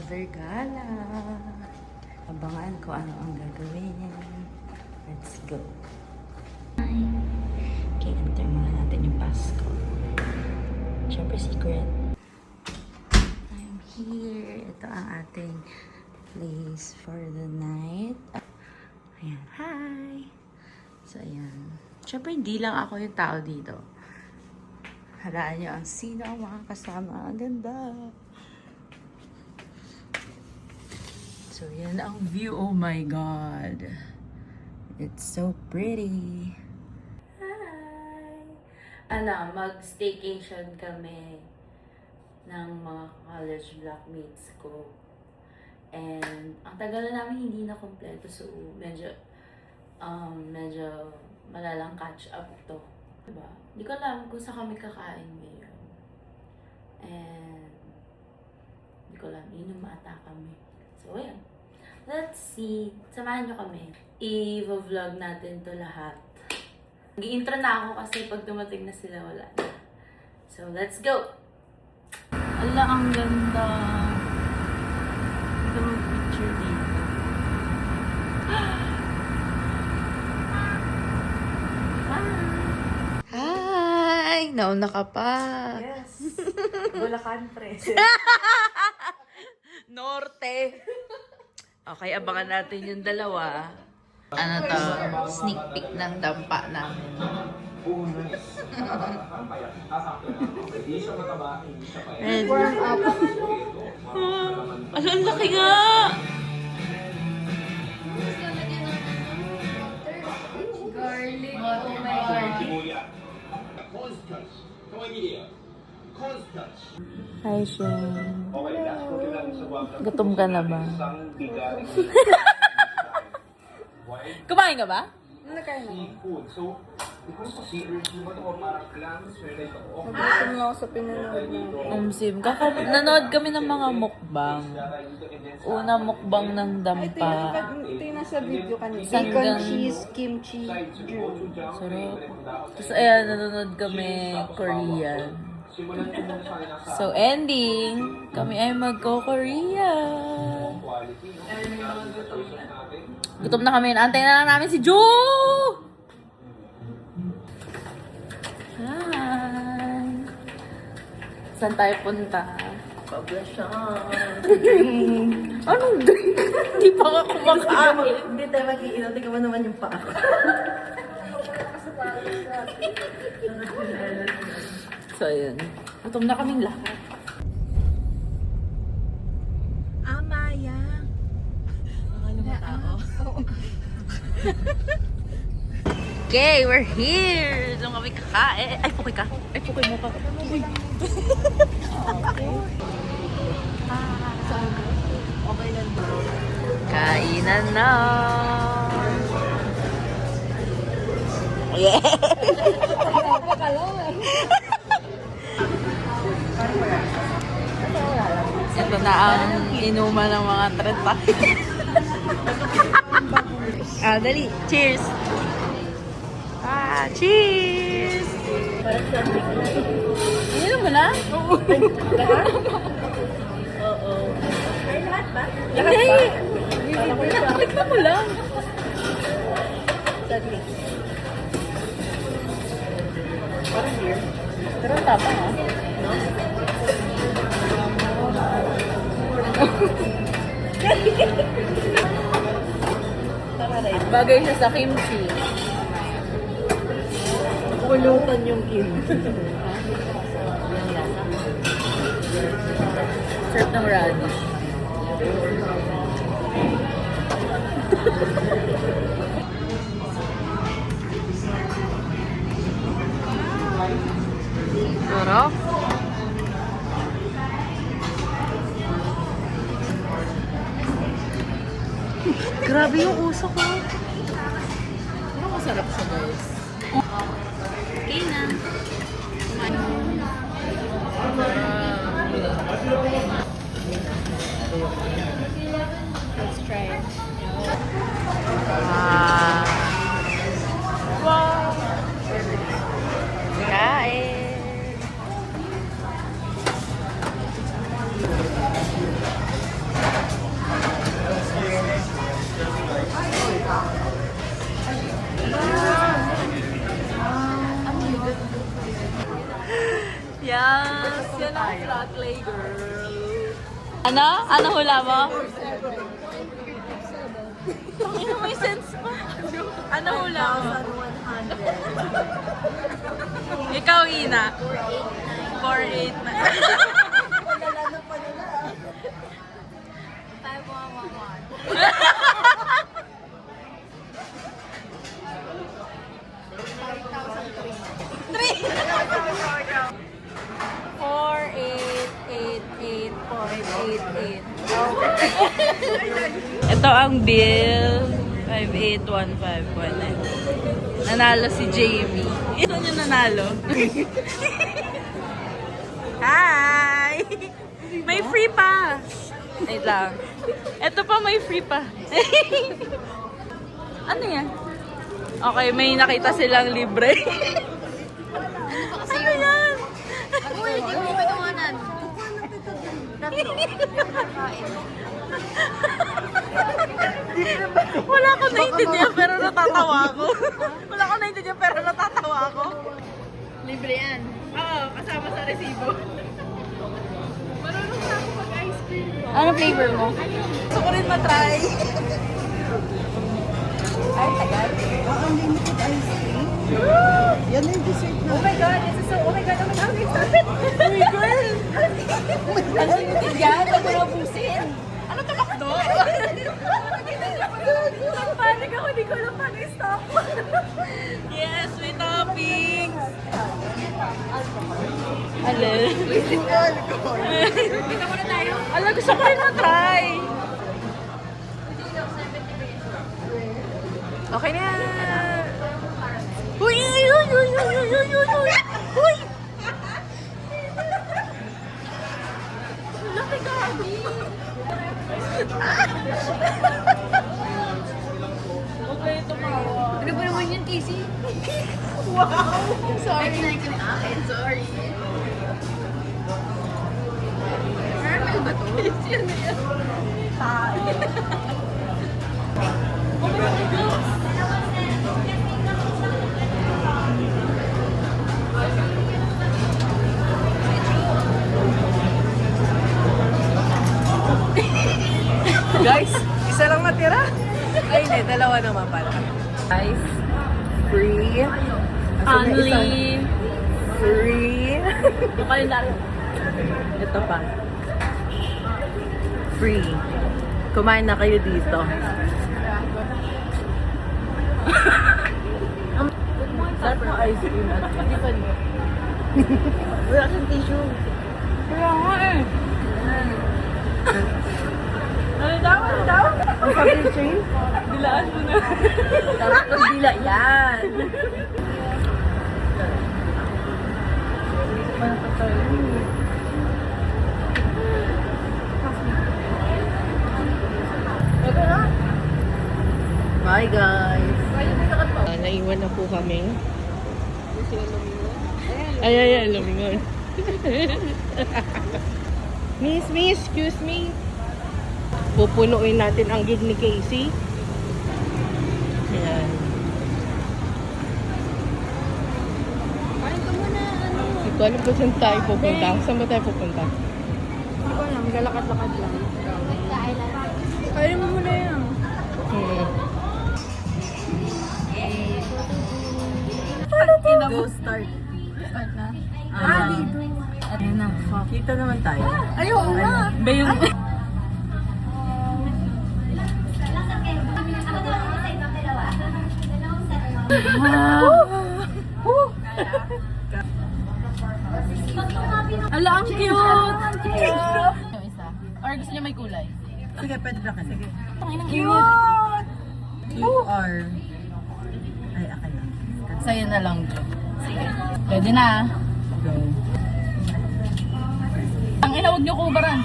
another gala. Abangan ko ano ang gagawin. Let's go. Okay, enter muna natin yung Pasko. Siyempre secret. I'm here. Ito ang ating place for the night. Ayan, hi! So, ayan. Siyempre, hindi lang ako yung tao dito. Halaan nyo ang sino ang mga kasama. Ang ganda! So, yan ang view. Oh my God! It's so pretty! Hi! Mag-staycation kami ng mga college blockmates ko. And, ang tagal na namin hindi na kompleto. So, medyo malalang catch up to. Diba? Hindi ko alam kung saan kami kakain ngayon. And, hindi ko alam, inom ata kami. So, ayan. Let's see. Samahan nyo kami. I-vlog natin to lahat. Nag-i-intro na ako kasi pag dumating na sila, wala na. So, let's go! Ala, ang ganda. Ito ang picture dito. Hi! Nauna ka pa. Yes. Bulacan present. Norte. Okay, abangan natin yung dalawa. Ano to? Sneak peek ng dampa namin. And, Warm up. ang laki nga! Garlic. Oh my God. Hi, Shen. Gutom ka na ba? Kumain ka ba? Nakain ako. Nagutom Nagutom lang ako sa pinanood natin. Sim, nanood kami ng mga mukbang. Una mukbang ng dampa. Ito yung nasa video kanina. Sanggang- Bacon, cheese, kimchi, Drew. Sarap. Tapos ayan, nanonood kami Korean. So ending, kami ay magko-Korean. Gutom na kami. Antay na lang namin si Joe! Hi! Saan tayo punta? Pablasyon. Anong drink? Hindi pa nga kumakain. Hindi tayo mag-iinom. Tingnan mo naman yung paa ko. So, ayun. Gutom na kaming lahat. Amaya. Ano ba tao? Okay, we're here! Doon kami kakain. Ay, pukoy ka. Ay, pukoy mo ka. Uy. Okay lang ba? Kainan na! Yeah! Ito na ang inuman ng mga treta. Dali. Cheers! Cheers! Inom mo na? Oo. Ay, lahat ba? Hindi! Tikman mo lang. Saglit. Parang beer. Pero ang tapang ah. Bagay siya sa kimchi. Pulutan yung kimchi. Sarap ng radish. Sarap. Grabe yung usok ko. Pero masarap siya, guys. Okay na. Let's try it. Wow! Kain! tayo. Flat lay girl. Ano? Ano hula mo? Ano may sense pa? Ano hula mo? 1,100. Ikaw, Ina. 4-8 na. Padala na padala. 5,111. Ito ang bill. 5815. Nanalo si Jamie. Ito yung nanalo. Hi! May free pa. Wait lang. Ito pa may free pa. Ano yan? Okay, may nakita silang libre. Ano yan? Uy, hindi mo pinawanan. Wala akong naiintindihan pero natatawa ako. Wala akong naiintindihan pero natatawa ako. Libre yan. Oo, kasama sa resibo. Marunong na ako mag-ice cream. Ano flavor mo? Gusto ko rin matry. Ay, tagal. Unlimited ice cream. Yan na yung dessert na. Oh my God, this is so, oh my God, oh my God, oh my girl. Unlimited yan. Huwag mo na pusin. Ano tumakdo? Panik ako, hindi ko lang pan-stop. Yes, may toppings! Alin? Dito muna tayo. Ala, gusto ko rin matry! Okay na. Uy! Uy! Uy! Uy! Uy! Uy! Uy! Uy! Uy! Laki ka, Abi. Okay, tumawa. Ano ba naman yun, Casey? Wow. Sorry. Ay, ka na akin. Sorry. Caramel ba to? Yan na yan. Hi. Guys, isa lang natira. Ay, hindi. Dalawa naman pala. Guys, free. Only. Free. Yung kalendaryo. Ito pa. Free. Kumain na kayo dito. Sarap ng ice cream at tipan mo. Wala kang tissue. Kaya nga eh. Ano daw? Ano daw? Ang pag-train? Dilaan mo na. Dapat pag-dila yan. Bye guys. Naiwan na po kami. Ay, lumingon. Miss, excuse me. Pupunuin natin ang gig ni Casey. Ayan. Kain ka muna. Ano? Hindi ko alam kung saan tayo pupunta. Saan ba tayo pupunta? Hindi ko alam. Galakad-lakad lang. Kain mo muna yan. Go start. Start na. Dito. Ayun na. Fuck. Kita naman tayo. Ayoko nga. Ba yung... Ala, ang cute! Yung isa. Or gusto niya may kulay? Sige, pwede na ka. Sige. Cute! QR. Ay, akin na. Sa'yo na lang, Jo. Sige. Pwede na. Go. Ang ina, huwag niyo kubaran.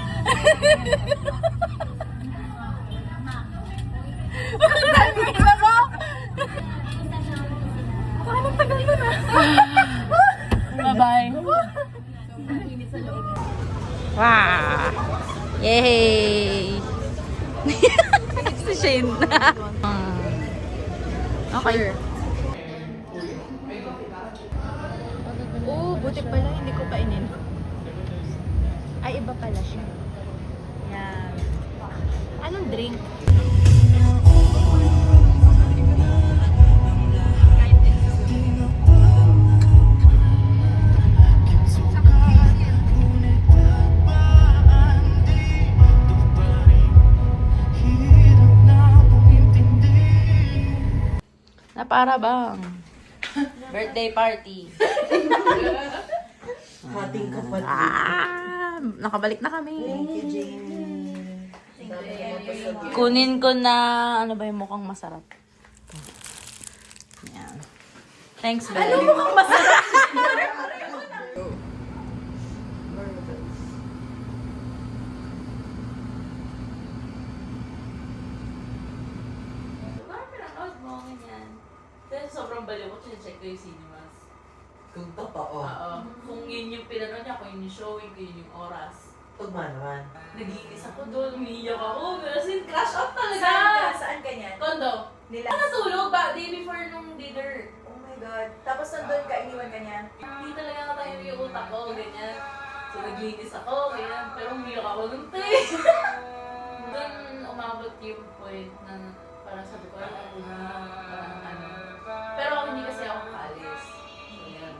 Ina mo! Anong tagal ko na? Bye-bye. Wow! Yay! Si Shane. Okay. Oo, buti pala. Hindi ko kainin. Ay, iba pala siya. Yan. Anong drink? Na para bang birthday party. Hating kapatid. Nakabalik na kami. Thank you, Jamie. Kunin ko na, ano ba yung mukhang masarap? Yan. Thanks, babe. Ano mukhang masarap? Sobrang baliw ko, check ko yung cinemas. Kung totoo. Oo. Kung yun yung pinanood niya, kung yun yung showing, kung yun yung oras. Tugma naman. Nagiinis ako doon, umiiyak ako. As in, crash out talaga. Saan ka niyan? Kondo. Nila. Natulog ba? Day before nung dinner. Oh my God. Tapos nandun ka, iniwan ka niya. Hindi talaga nakatayo yung utak ko, ganyan. So, naglinis ako, ganyan. Pero umiyak ako nung Doon umabot yung point na parang sabi ko, ayoko na, parang ano. Pero hindi kasi ako makaalis. So, yan.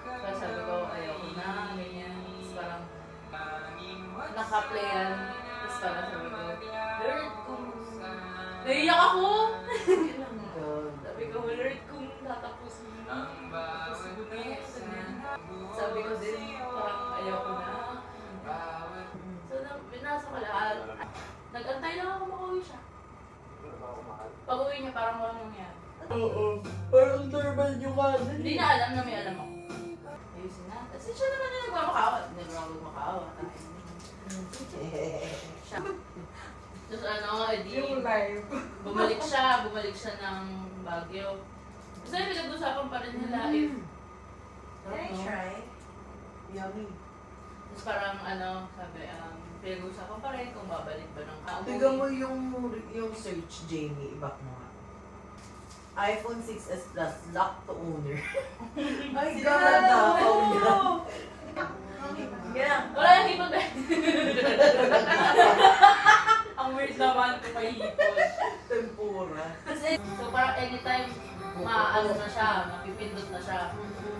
Kaya sabi ko, ayoko na, ganyan. Tapos parang, naka-playan. Tapos parang sabi ko, Lord, kung... Naiyak ako! Sabi ko, Lord, kung tatapusin mo na, tapusin mo na, ganyan. Sabi ko din, parang ayoko na. So, binasa ko lahat. Nag-antay lang ako makauwi siya. Pag-uwi niya, parang walang nangyari. Oo. Parang normal yung ano. Hindi na alam na may alam ako. Ayusin na. Kasi siya naman na nagmamakaawa. Hindi naman ako nagmamakaawa. Siya. Tapos ano, edi, bumalik siya ng Baguio. Kasi pinag-usapan pa rin nila if... Can I try? Yummy. Tapos parang ano, sabi, pinag-usapan pa rin kung babalik ba ng kauwi. Tignan mo yung search, Jamie. Ibak mo nga. iPhone 6s Plus, lock to owner. Ay, ganda! Oh, Yan. Wala yung hipon ba? Ang weird naman kung may hipon. Tempura. Kasi, so parang anytime, maano na siya, mapipindot na siya.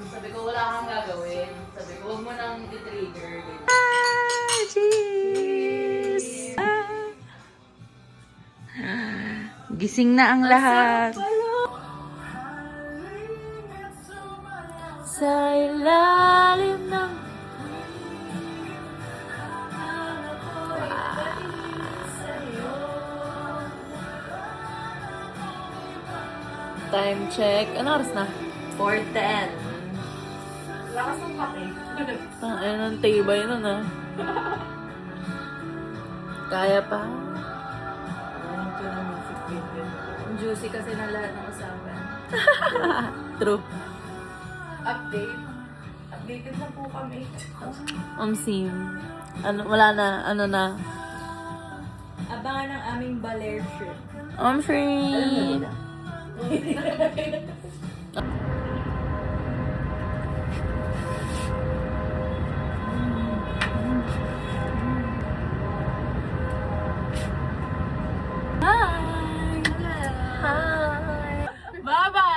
Sabi ko, wala kang gagawin. Sabi ko, huwag mo nang i-trigger. Ganyan. Cheers! Gising na ang lahat. Sa ilalim ng... Time check. Ano oras na? 4:10. Lakas ng kape. Ayun ang tibay nun ah. Kaya pa. Juicy kasi na lahat ng usapan. True. Update. Updated na po kami. Sim. Ano, wala na. Ano na. Abangan ang aming baler trip. Free. Hi. Bye-bye.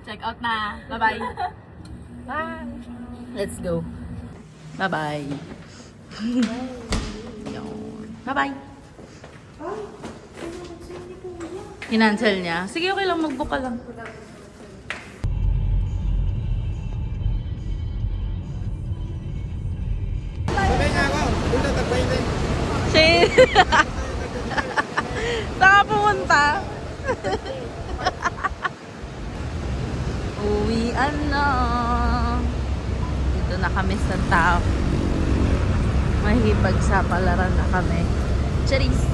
Check out na. Bye-bye. Bye. Let's go. Bye-bye. Yun. Bye-bye. Kinancel niya? Sige, okay lang. Mag-book ka lang. Shane! Saan ka pumunta? Uwian na. Dito na kami sa tao. Mahipagsapalaran na kami. Charis!